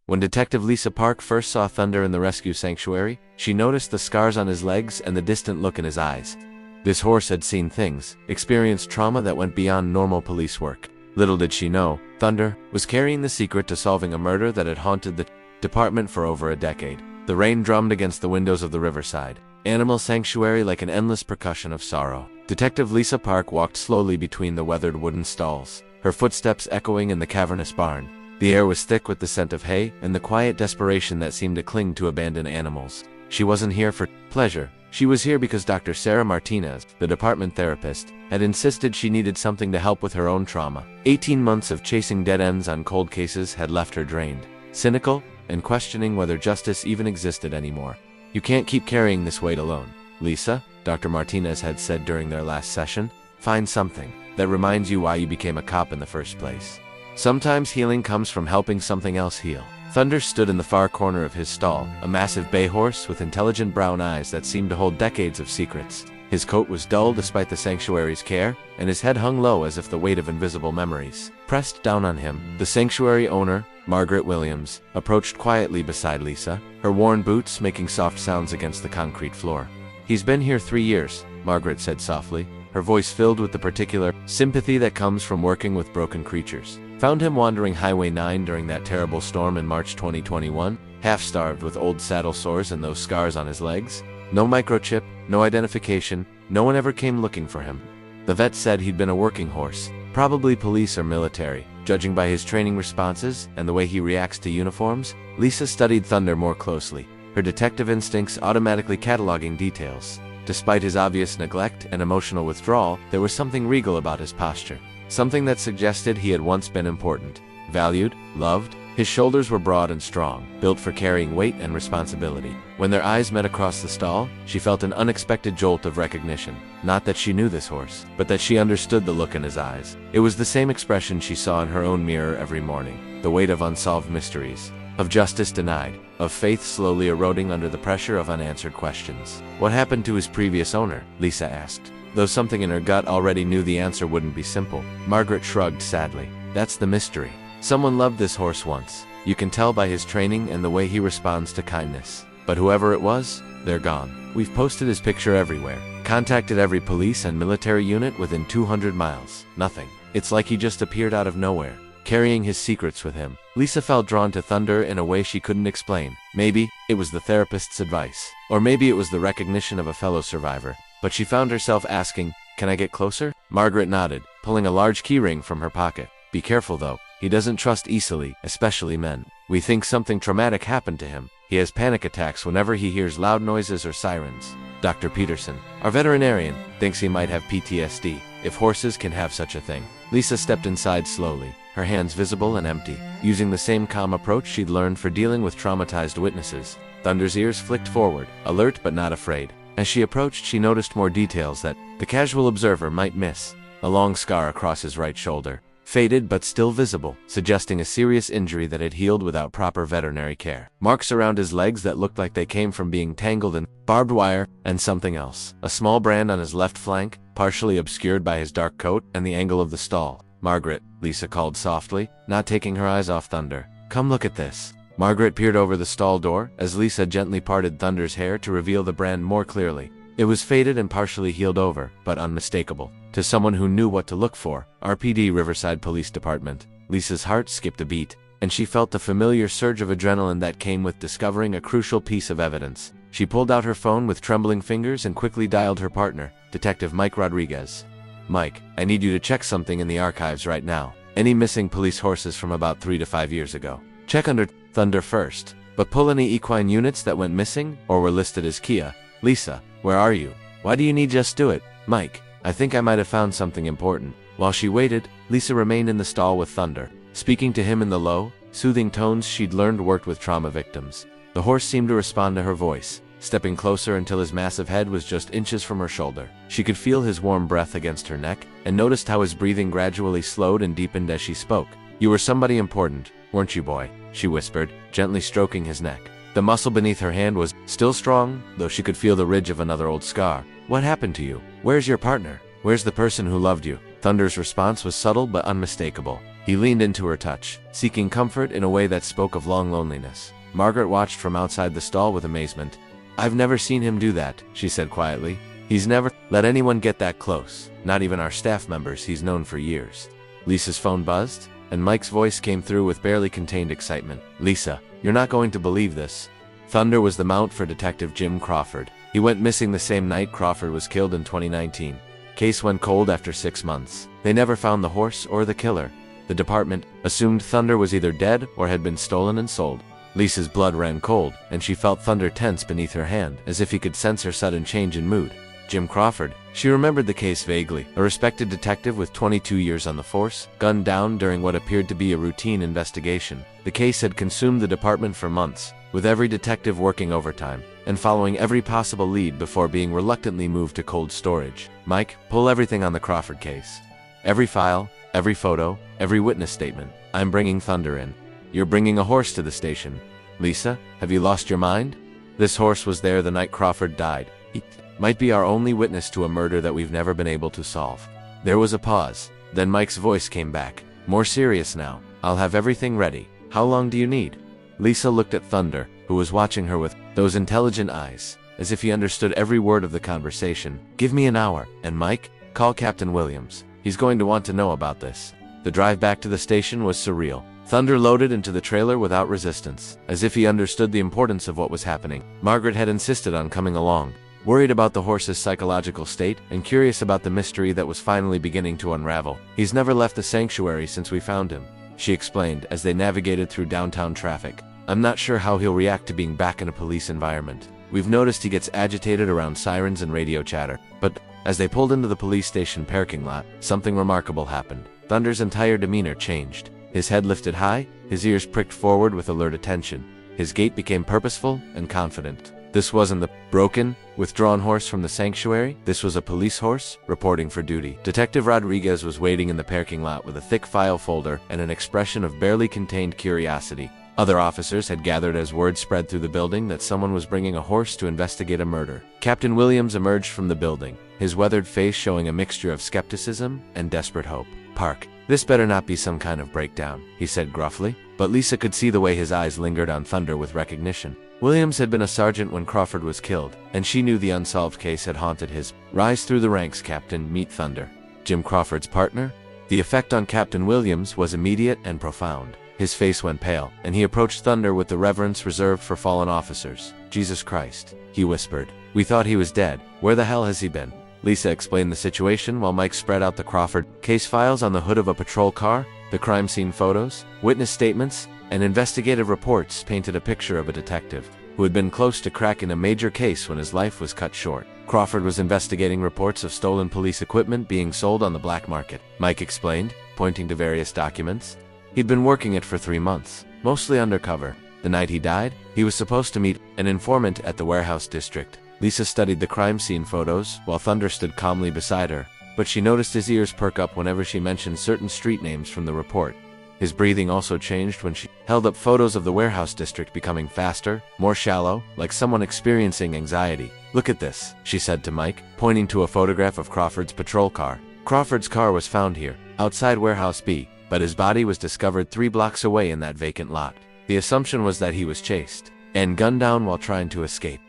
When Detective Lisa Park first saw Thunder in the rescue sanctuary, she noticed the scars on his legs and the distant look in his eyes. This horse had seen things, experienced trauma that went beyond normal police work. Little did she know, Thunder was carrying the secret to solving a murder that had haunted the department for over a decade. The rain drummed against the windows of the riverside animal sanctuary like an endless percussion of sorrow. Detective Lisa Park walked slowly between the weathered wooden stalls, her footsteps echoing in the cavernous barn. The air was thick with the scent of hay and the quiet desperation that seemed to cling to abandoned animals. She wasn't here for pleasure. She was here because Dr. Sarah Martinez, the department therapist, had insisted she needed something to help with her own trauma. 18 months of chasing dead ends on cold cases had left her drained, cynical, and questioning whether justice even existed anymore. "You can't keep carrying this weight alone, Lisa," Dr. Martinez had said during their last session. "Find something that reminds you why you became a cop in the first place. Sometimes healing comes from helping something else heal." Thunder stood in the far corner of his stall, a massive bay horse with intelligent brown eyes that seemed to hold decades of secrets. His coat was dull despite the sanctuary's care, and his head hung low as if the weight of invisible memories pressed down on him. The sanctuary owner, Margaret Williams, approached quietly beside Lisa, her worn boots making soft sounds against the concrete floor. "He's been here 3 years, Margaret said softly, her voice filled with the particular sympathy that comes from working with broken creatures. "Found him wandering Highway 9 during that terrible storm in March 2021, half-starved with old saddle sores and those scars on his legs. No microchip, no identification, no one ever came looking for him. The vet said he'd been a working horse, probably police or military, judging by his training responses and the way he reacts to uniforms." Lisa studied Thunder more closely, her detective instincts automatically cataloging details. Despite his obvious neglect and emotional withdrawal, there was something regal about his posture. Something that suggested he had once been important, valued, loved. His shoulders were broad and strong, built for carrying weight and responsibility. When their eyes met across the stall, she felt an unexpected jolt of recognition. Not that she knew this horse, but that she understood the look in his eyes. It was the same expression she saw in her own mirror every morning, the weight of unsolved mysteries, of justice denied, of faith slowly eroding under the pressure of unanswered questions. "What happened to his previous owner?" Lisa asked, though something in her gut already knew the answer wouldn't be simple. Margaret shrugged sadly. "That's the mystery. Someone loved this horse once. You can tell by his training and the way he responds to kindness. But whoever it was, they're gone. We've posted his picture everywhere, contacted every police and military unit within 200 miles. Nothing. It's like he just appeared out of nowhere, carrying his secrets with him." Lisa felt drawn to Thunder in a way she couldn't explain. Maybe it was the therapist's advice, or maybe it was the recognition of a fellow survivor. But she found herself asking, "Can I get closer?" Margaret nodded, pulling a large keyring from her pocket. "Be careful though. He doesn't trust easily, especially men. We think something traumatic happened to him. He has panic attacks whenever he hears loud noises or sirens. Dr. Peterson, our veterinarian, thinks he might have PTSD, if horses can have such a thing." Lisa stepped inside slowly, her hands visible and empty, using the same calm approach she'd learned for dealing with traumatized witnesses. Thunder's ears flicked forward, alert but not afraid. As she approached, she noticed more details that the casual observer might miss. A long scar across his right shoulder, faded but still visible, suggesting a serious injury that had healed without proper veterinary care. Marks around his legs that looked like they came from being tangled in barbed wire and something else. A small brand on his left flank, partially obscured by his dark coat and the angle of the stall. "Margaret," Lisa called softly, not taking her eyes off Thunder. "Come look at this." Margaret peered over the stall door as Lisa gently parted Thunder's hair to reveal the brand more clearly. It was faded and partially healed over, but unmistakable. To someone who knew what to look for, RPD Riverside Police Department. Lisa's heart skipped a beat, and she felt the familiar surge of adrenaline that came with discovering a crucial piece of evidence. She pulled out her phone with trembling fingers and quickly dialed her partner, Detective Mike Rodriguez. "Mike, I need you to check something in the archives right now. Any missing police horses from about 3 to 5 years ago. Check under Thunder first, but pull any equine units that went missing or were listed as Kia." "Lisa, where are you? Why do you need just do it?" "Mike, I think I might have found something important." While she waited, Lisa remained in the stall with Thunder, speaking to him in the low, soothing tones she'd learned worked with trauma victims. The horse seemed to respond to her voice, stepping closer until his massive head was just inches from her shoulder. She could feel his warm breath against her neck, and noticed how his breathing gradually slowed and deepened as she spoke. "You were somebody important, weren't you, boy?" she whispered, gently stroking his neck. The muscle beneath her hand was still strong, though she could feel the ridge of another old scar. "What happened to you? Where's your partner? Where's the person who loved you?" Thunder's response was subtle but unmistakable. He leaned into her touch, seeking comfort in a way that spoke of long loneliness. Margaret watched from outside the stall with amazement. "I've never seen him do that," she said quietly. "He's never let anyone get that close, not even our staff members he's known for years." Lisa's phone buzzed, and Mike's voice came through with barely contained excitement. "Lisa, you're not going to believe this." Thunder was the mount for Detective Jim Crawford. He went missing the same night Crawford was killed in 2019. Case went cold after 6 months. They never found the horse or the killer. The department assumed Thunder was either dead or had been stolen and sold. Lisa's blood ran cold, and she felt Thunder tense beneath her hand, as if he could sense her sudden change in mood. Jim Crawford. She remembered the case vaguely. A respected detective with 22 years on the force, gunned down during what appeared to be a routine investigation. The case had consumed the department for months, with every detective working overtime, and following every possible lead before being reluctantly moved to cold storage. "Mike, pull everything on the Crawford case. Every file, every photo, every witness statement. I'm bringing Thunder in. You're bringing a horse to the station. Lisa, have you lost your mind? This horse was there the night Crawford died. He might be our only witness to a murder that we've never been able to solve." There was a pause. Then Mike's voice came back, more serious now. "I'll have everything ready. How long do you need?" Lisa looked at Thunder, who was watching her with those intelligent eyes, as if he understood every word of the conversation. "Give me an hour. And Mike, call Captain Williams. He's going to want to know about this." The drive back to the station was surreal. Thunder loaded into the trailer without resistance, as if he understood the importance of what was happening. Margaret had insisted on coming along, worried about the horse's psychological state and curious about the mystery that was finally beginning to unravel. "He's never left the sanctuary since we found him," she explained as they navigated through downtown traffic. "I'm not sure how he'll react to being back in a police environment. We've noticed he gets agitated around sirens and radio chatter." But as they pulled into the police station parking lot, something remarkable happened. Thunder's entire demeanor changed. His head lifted high, his ears pricked forward with alert attention. His gait became purposeful and confident. This wasn't the broken, withdrawn horse from the sanctuary. This was a police horse, reporting for duty. Detective Rodriguez was waiting in the parking lot with a thick file folder and an expression of barely contained curiosity. Other officers had gathered as word spread through the building that someone was bringing a horse to investigate a murder. Captain Williams emerged from the building, his weathered face showing a mixture of skepticism and desperate hope. "Park. This better not be some kind of breakdown," he said gruffly, but Lisa could see the way his eyes lingered on Thunder with recognition. Williams had been a sergeant when Crawford was killed, and she knew the unsolved case had haunted his rise through the ranks. "Captain, meet Thunder." Jim Crawford's partner? The effect on Captain Williams was immediate and profound. His face went pale, and he approached Thunder with the reverence reserved for fallen officers. "Jesus Christ," he whispered. "We thought he was dead. Where the hell has he been?" Lisa explained the situation while Mike spread out the Crawford case files on the hood of a patrol car. The crime scene photos, witness statements, and investigative reports painted a picture of a detective who had been close to cracking a major case when his life was cut short. Crawford was investigating reports of stolen police equipment being sold on the black market, Mike explained, pointing to various documents. He'd been working it for 3 months, mostly undercover. The night he died, he was supposed to meet an informant at the warehouse district. Lisa studied the crime scene photos while Thunder stood calmly beside her, but she noticed his ears perk up whenever she mentioned certain street names from the report. His breathing also changed when she held up photos of the warehouse district, becoming faster, more shallow, like someone experiencing anxiety. "Look at this," she said to Mike, pointing to a photograph of Crawford's patrol car. Crawford's car was found here, outside Warehouse B, but his body was discovered 3 blocks away in that vacant lot. The assumption was that he was chased and gunned down while trying to escape.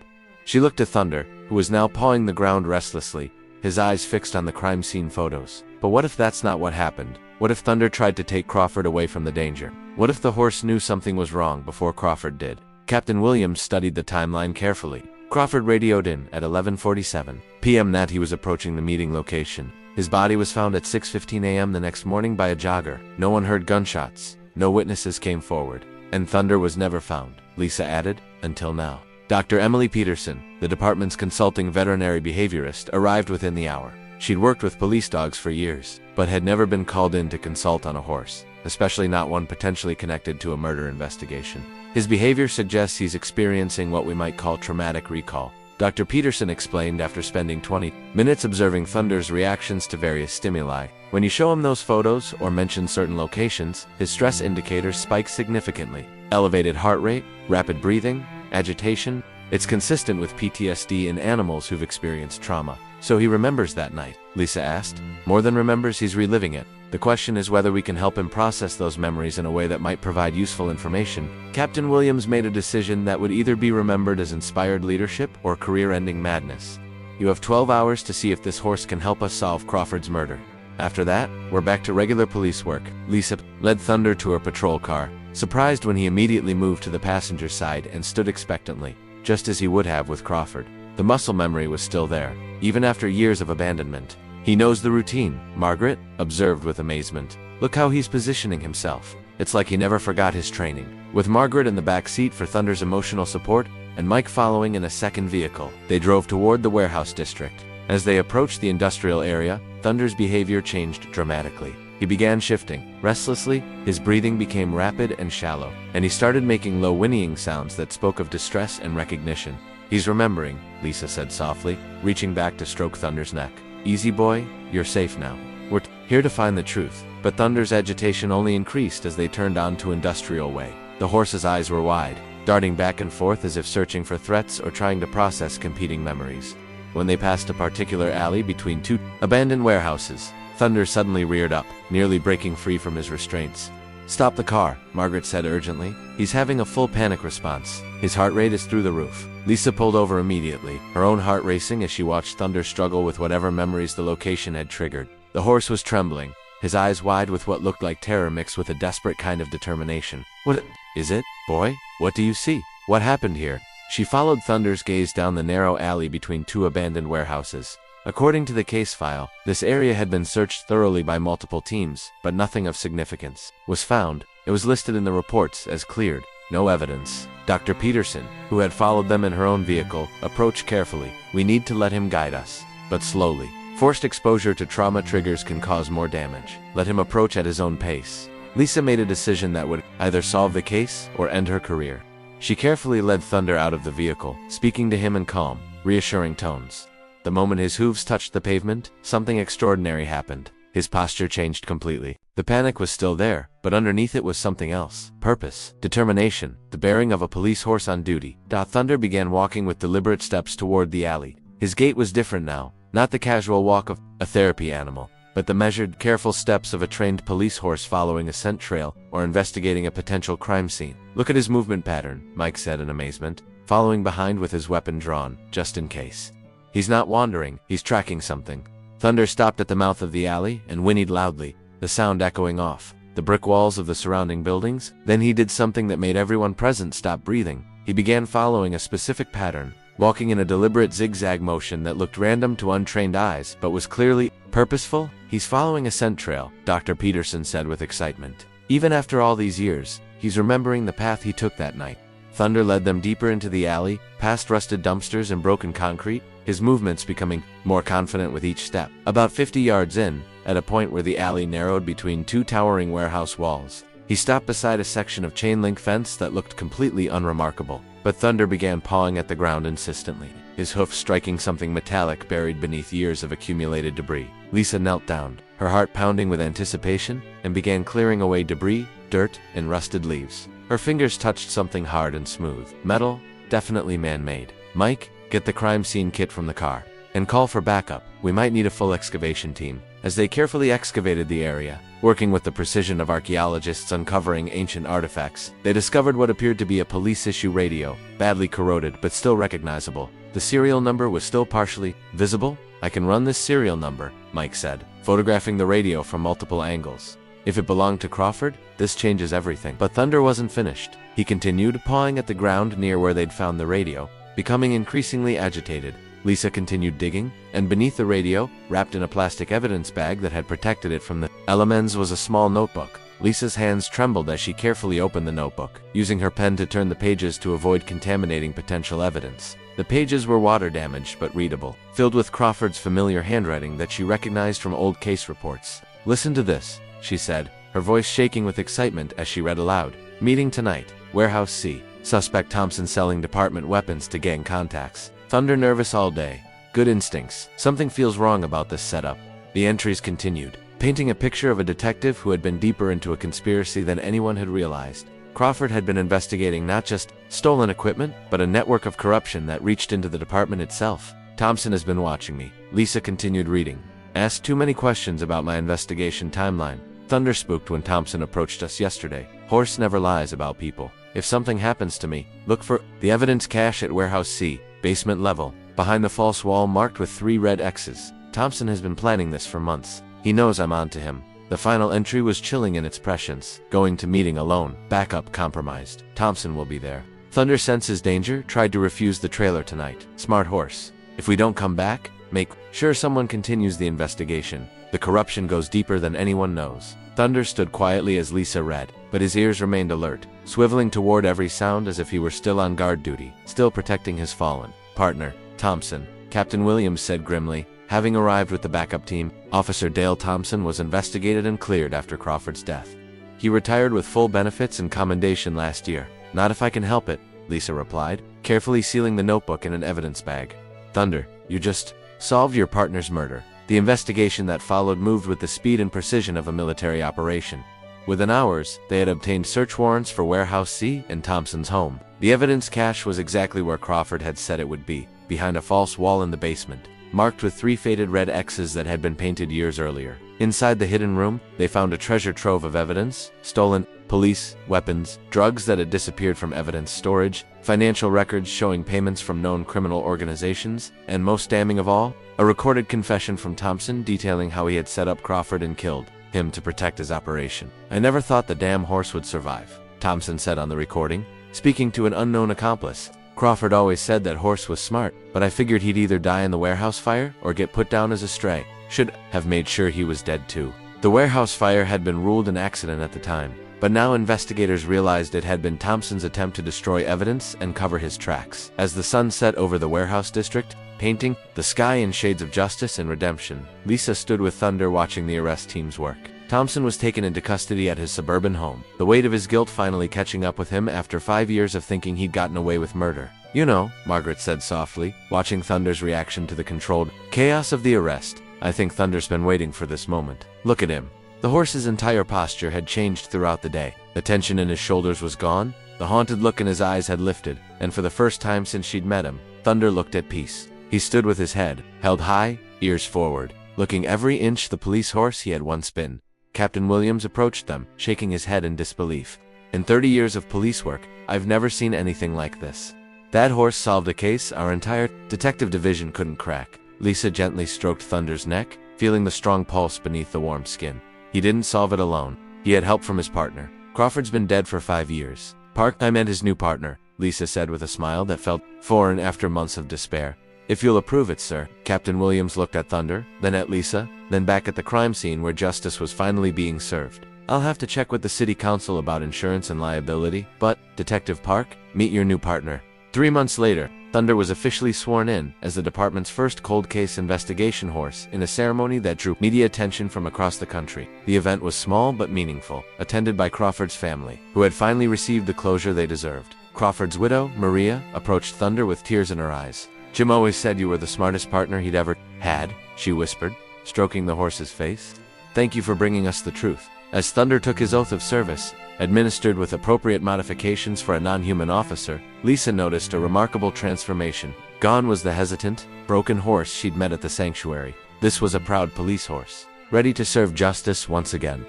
She looked at Thunder, who was now pawing the ground restlessly, his eyes fixed on the crime scene photos. But what if that's not what happened? What if Thunder tried to take Crawford away from the danger? What if the horse knew something was wrong before Crawford did? Captain Williams studied the timeline carefully. Crawford radioed in at 11:47 p.m. that he was approaching the meeting location. His body was found at 6:15 a.m. the next morning by a jogger. No one heard gunshots. No witnesses came forward. And Thunder was never found, Lisa added, until now. Dr. Emily Peterson, the department's consulting veterinary behaviorist, arrived within the hour. She'd worked with police dogs for years, but had never been called in to consult on a horse, especially not one potentially connected to a murder investigation. His behavior suggests he's experiencing what we might call traumatic recall, Dr. Peterson explained after spending 20 minutes observing Thunder's reactions to various stimuli. When you show him those photos or mention certain locations, his stress indicators spike significantly. Elevated heart rate, rapid breathing, agitation. It's consistent with PTSD in animals who've experienced trauma. "So he remembers that night?" Lisa asked. "More than remembers, he's reliving it." The question is whether we can help him process those memories in a way that might provide useful information. Captain Williams made a decision that would either be remembered as inspired leadership or career-ending madness. You have 12 hours to see if this horse can help us solve Crawford's murder. After that, we're back to regular police work. Lisa led Thunder to her patrol car, surprised when he immediately moved to the passenger side and stood expectantly, just as he would have with Crawford. The muscle memory was still there, even after years of abandonment. He knows the routine, Margaret observed with amazement. Look how he's positioning himself. It's like he never forgot his training. With Margaret in the back seat for Thunder's emotional support, and Mike following in a second vehicle, they drove toward the warehouse district. As they approached the industrial area, Thunder's behavior changed dramatically. He began shifting. Restlessly, his breathing became rapid and shallow, and he started making low whinnying sounds that spoke of distress and recognition. He's remembering, Lisa said softly, reaching back to stroke Thunder's neck. Easy boy, you're safe now. We're here to find the truth. But Thunder's agitation only increased as they turned onto Industrial Way. The horse's eyes were wide, darting back and forth as if searching for threats or trying to process competing memories. When they passed a particular alley between two abandoned warehouses, Thunder suddenly reared up, nearly breaking free from his restraints. Stop the car, Margaret said urgently. He's having a full panic response. His heart rate is through the roof. Lisa pulled over immediately, her own heart racing as she watched Thunder struggle with whatever memories the location had triggered. The horse was trembling, his eyes wide with what looked like terror mixed with a desperate kind of determination. What is it, boy? What do you see? What happened here? She followed Thunder's gaze down the narrow alley between two abandoned warehouses. According to the case file, this area had been searched thoroughly by multiple teams, but nothing of significance was found. It was listed in the reports as cleared. No evidence. Dr. Peterson, who had followed them in her own vehicle, approached carefully. We need to let him guide us, but slowly. Forced exposure to trauma triggers can cause more damage. Let him approach at his own pace. Lisa made a decision that would either solve the case or end her career. She carefully led Thunder out of the vehicle, speaking to him in calm, reassuring tones. The moment his hooves touched the pavement, something extraordinary happened. His posture changed completely. The panic was still there, but underneath it was something else. Purpose, determination, the bearing of a police horse on duty. Thunder began walking with deliberate steps toward the alley. His gait was different now, not the casual walk of a therapy animal, but the measured, careful steps of a trained police horse following a scent trail or investigating a potential crime scene. Look at his movement pattern, Mike said in amazement, following behind with his weapon drawn, just in case. He's not wandering, he's tracking something. Thunder stopped at the mouth of the alley and whinnied loudly, the sound echoing off the brick walls of the surrounding buildings. Then he did something that made everyone present stop breathing. He began following a specific pattern, walking in a deliberate zigzag motion that looked random to untrained eyes, but was clearly purposeful. He's following a scent trail, Dr. Peterson said with excitement. Even after all these years, he's remembering the path he took that night. Thunder led them deeper into the alley, past rusted dumpsters and broken concrete, his movements becoming more confident with each step. About 50 yards in, at a point where the alley narrowed between two towering warehouse walls, he stopped beside a section of chain-link fence that looked completely unremarkable. But Thunder began pawing at the ground insistently, his hoofs striking something metallic buried beneath years of accumulated debris. Lisa knelt down, her heart pounding with anticipation, and began clearing away debris, dirt, and rusted leaves. Her fingers touched something hard and smooth. Metal, definitely man-made. Mike, get the crime scene kit from the car, and call for backup. We might need a full excavation team. As they carefully excavated the area, working with the precision of archaeologists uncovering ancient artifacts, they discovered what appeared to be a police-issue radio, badly corroded but still recognizable. The serial number was still partially visible. I can run this serial number, Mike said, photographing the radio from multiple angles. If it belonged to Crawford, this changes everything. But Thunder wasn't finished. He continued pawing at the ground near where they'd found the radio, becoming increasingly agitated. Lisa continued digging, and beneath the radio, wrapped in a plastic evidence bag that had protected it from the elements, was a small notebook. Lisa's hands trembled as she carefully opened the notebook, using her pen to turn the pages to avoid contaminating potential evidence. The pages were water-damaged but readable, filled with Crawford's familiar handwriting that she recognized from old case reports. Listen to this, she said, her voice shaking with excitement as she read aloud. Meeting tonight, Warehouse C. Suspect Thompson selling department weapons to gang contacts. Thunder nervous all day. Good instincts. Something feels wrong about this setup. The entries continued, painting a picture of a detective who had been deeper into a conspiracy than anyone had realized. Crawford had been investigating not just stolen equipment, but a network of corruption that reached into the department itself. Thompson has been watching me. Lisa continued reading. Asked too many questions about my investigation timeline. Thunder spooked when Thompson approached us yesterday. Horse never lies about people. If something happens to me, look for the evidence cache at warehouse C, basement level, behind the false wall marked with 3 red X's. Thompson has been planning this for months. He knows I'm on to him. The final entry was chilling in its prescience. Going to meeting alone. Backup compromised. Thompson will be there. Thunder senses danger, tried to refuse the trailer tonight. Smart horse. If we don't come back, make sure someone continues the investigation. The corruption goes deeper than anyone knows. Thunder stood quietly as Lisa read, but his ears remained alert, swiveling toward every sound as if he were still on guard duty, still protecting his fallen partner, Thompson. Captain Williams said grimly. Having arrived with the backup team, Officer Dale Thompson was investigated and cleared after Crawford's death. He retired with full benefits and commendation last year. Not if I can help it, Lisa replied, carefully sealing the notebook in an evidence bag. Thunder, you just solved your partner's murder. The investigation that followed moved with the speed and precision of a military operation. Within hours, they had obtained search warrants for Warehouse C and Thompson's home. The evidence cache was exactly where Crawford had said it would be, behind a false wall in the basement, marked with 3 faded red X's that had been painted years earlier. Inside the hidden room, they found a treasure trove of evidence: stolen police, weapons, drugs that had disappeared from evidence storage, financial records showing payments from known criminal organizations, and most damning of all, a recorded confession from Thompson detailing how he had set up Crawford and killed him to protect his operation. I never thought the damn horse would survive, Thompson said on the recording, speaking to an unknown accomplice. Crawford always said that horse was smart, but I figured he'd either die in the warehouse fire or get put down as a stray. Should have made sure he was dead too. The warehouse fire had been ruled an accident at the time, but now investigators realized it had been Thompson's attempt to destroy evidence and cover his tracks. As the sun set over the warehouse district, painting the sky in shades of justice and redemption, Lisa stood with Thunder watching the arrest team's work. Thompson was taken into custody at his suburban home, the weight of his guilt finally catching up with him after 5 years of thinking he'd gotten away with murder. You know, Margaret said softly, watching Thunder's reaction to the controlled chaos of the arrest. I think Thunder's been waiting for this moment. Look at him. The horse's entire posture had changed throughout the day. The tension in his shoulders was gone, the haunted look in his eyes had lifted, and for the first time since she'd met him, Thunder looked at peace. He stood with his head held high, ears forward, looking every inch the police horse he had once been. Captain Williams approached them, shaking his head in disbelief. In 30 years of police work, I've never seen anything like this. That horse solved a case our entire detective division couldn't crack. Lisa gently stroked Thunder's neck, feeling the strong pulse beneath the warm skin. He didn't solve it alone. He had help from his partner. Crawford's been dead for 5 years. I meant his new partner, Lisa said with a smile that felt foreign after months of despair. If you'll approve it, sir. Captain Williams looked at Thunder, then at Lisa, then back at the crime scene where justice was finally being served. I'll have to check with the city council about insurance and liability, but, Detective Park, meet your new partner. 3 months later, Thunder was officially sworn in as the department's first cold case investigation horse in a ceremony that drew media attention from across the country. The event was small but meaningful, attended by Crawford's family, who had finally received the closure they deserved. Crawford's widow, Maria, approached Thunder with tears in her eyes. Jim always said you were the smartest partner he'd ever had, she whispered, stroking the horse's face. Thank you for bringing us the truth. As Thunder took his oath of service, administered with appropriate modifications for a non-human officer, Lisa noticed a remarkable transformation. Gone was the hesitant, broken horse she'd met at the sanctuary. This was a proud police horse, ready to serve justice once again.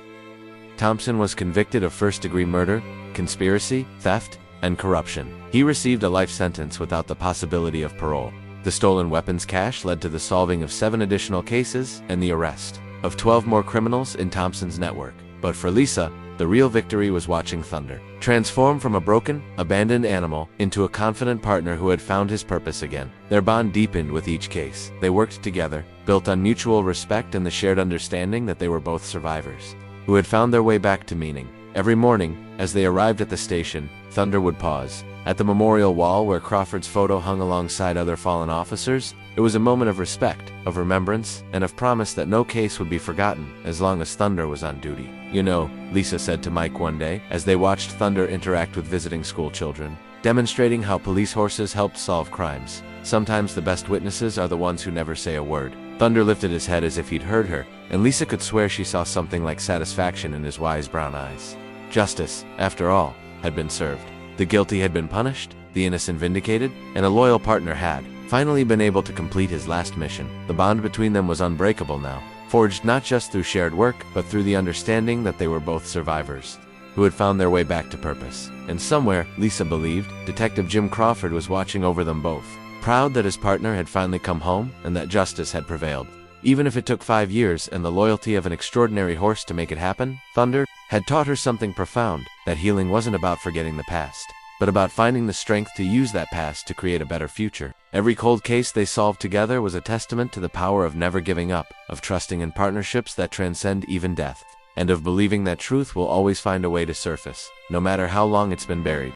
Thompson was convicted of first-degree murder, conspiracy, theft, and corruption. He received a life sentence without the possibility of parole. The stolen weapons cache led to the solving of 7 additional cases and the arrest of 12 more criminals in Thompson's network. But for Lisa, the real victory was watching Thunder transform from a broken, abandoned animal into a confident partner who had found his purpose again. Their bond deepened with each case. They worked together, built on mutual respect and the shared understanding that they were both survivors, who had found their way back to meaning. Every morning, as they arrived at the station, Thunder would pause. At the memorial wall where Crawford's photo hung alongside other fallen officers, it was a moment of respect, of remembrance, and of promise that no case would be forgotten as long as Thunder was on duty. You know, Lisa said to Mike one day, as they watched Thunder interact with visiting school children, demonstrating how police horses helped solve crimes. Sometimes the best witnesses are the ones who never say a word. Thunder lifted his head as if he'd heard her, and Lisa could swear she saw something like satisfaction in his wise brown eyes. Justice, after all, had been served. The guilty had been punished, the innocent vindicated, and a loyal partner had finally been able to complete his last mission. The bond between them was unbreakable now. forged not just through shared work, but through the understanding that they were both survivors who had found their way back to purpose. And somewhere, Lisa believed, Detective Jim Crawford was watching over them both, proud that his partner had finally come home and that justice had prevailed. Even if it took 5 years and the loyalty of an extraordinary horse to make it happen, Thunder had taught her something profound, that healing wasn't about forgetting the past, but about finding the strength to use that past to create a better future. Every cold case they solved together was a testament to the power of never giving up, of trusting in partnerships that transcend even death, and of believing that truth will always find a way to surface, no matter how long it's been buried.